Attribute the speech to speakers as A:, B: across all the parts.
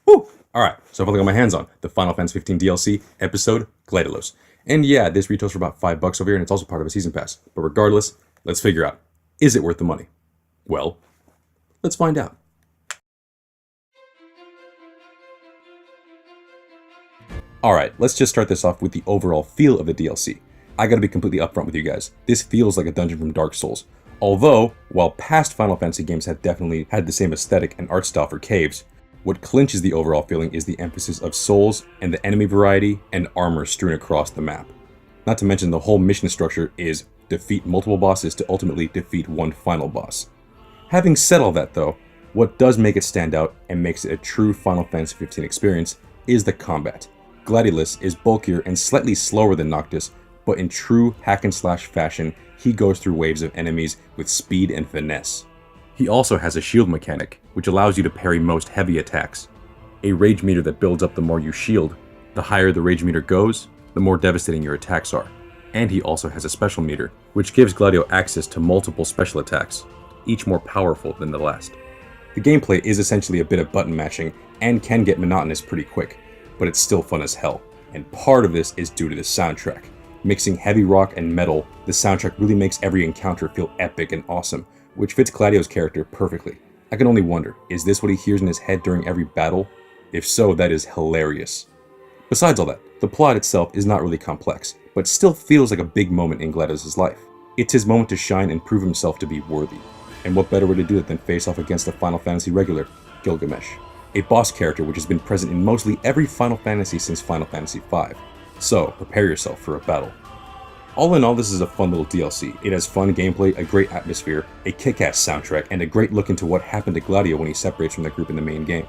A: Woo! Alright, so I've only got my hands on the Final Fantasy 15 DLC episode Gladiolus. And yeah, this retails for about $5 over here, and it's also part of a season pass. But regardless, let's figure out, is it worth the money? Well, let's find out. Alright, let's just start this off with the overall feel of the DLC. I gotta be completely upfront with you guys. This feels like a dungeon from Dark Souls. Although, while past Final Fantasy games have definitely had the same aesthetic and art style for caves, what clinches the overall feeling is the emphasis of souls and the enemy variety and armor strewn across the map. Not to mention the whole mission structure is defeat multiple bosses to ultimately defeat one final boss. Having said all that though, what does make it stand out and makes it a true Final Fantasy 15 experience is the combat. Gladiolus is bulkier and slightly slower than Noctis, but in true hack-and-slash fashion, he goes through waves of enemies with speed and finesse. He also has a shield mechanic, which allows you to parry most heavy attacks. A rage meter that builds up the more you shield. The higher the rage meter goes, the more devastating your attacks are. And he also has a special meter, which gives Gladio access to multiple special attacks, each more powerful than the last. The gameplay is essentially a bit of button mashing and can get monotonous pretty quick, but it's still fun as hell. And part of this is due to the soundtrack. Mixing heavy rock and metal, the soundtrack really makes every encounter feel epic and awesome, which fits Gladio's character perfectly. I can only wonder, is this what he hears in his head during every battle? If so, that is hilarious. Besides all that, the plot itself is not really complex, but still feels like a big moment in Gladio's life. It's his moment to shine and prove himself to be worthy. And what better way to do it than face off against a Final Fantasy regular, Gilgamesh, a boss character which has been present in mostly every Final Fantasy since Final Fantasy V. So, prepare yourself for a battle. All in all, this is a fun little DLC. It has fun gameplay, a great atmosphere, a kick-ass soundtrack, and a great look into what happened to Gladio when he separates from the group in the main game.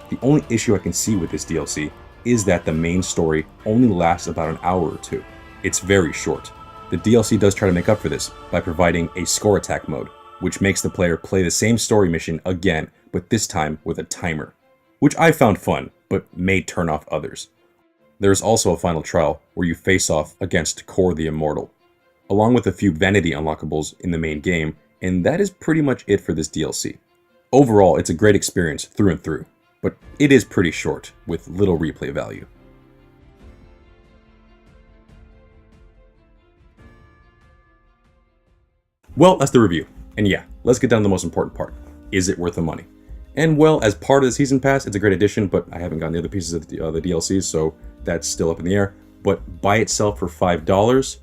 A: The only issue I can see with this DLC is that the main story only lasts about an hour or two. It's very short. The DLC does try to make up for this by providing a score attack mode, which makes the player play the same story mission again, but this time with a timer, which I found fun, but may turn off others. There is also a final trial where you face off against Cor the Immortal, along with a few vanity unlockables in the main game, and that is pretty much it for this DLC. Overall, it's a great experience through and through, but it is pretty short, with little replay value. Well, that's the review, and yeah, let's get down to the most important part. Is it worth the money? And well, as part of the season pass, it's a great addition, but I haven't gotten the other pieces of the DLCs, so that's still up in the air. But by itself for $5,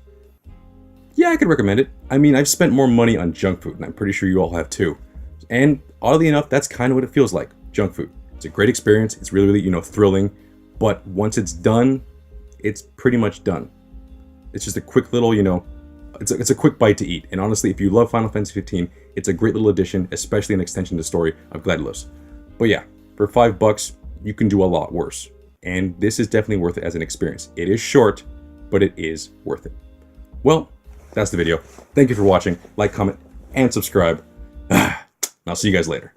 A: yeah, I could recommend it. I mean, I've spent more money on junk food, and I'm pretty sure you all have too. And oddly enough, that's kind of what it feels like, junk food. It's a great experience, it's really, thrilling, but once it's done, it's pretty much done. It's just a quick little, it's a quick bite to eat. And honestly, if you love Final Fantasy 15, it's a great little addition, especially an extension to the story of Gladiolus. But yeah, for $5, you can do a lot worse. And this is definitely worth it as an experience. It is short, but it is worth it. Well, that's the video. Thank you for watching. Like, comment, and subscribe. I'll see you guys later.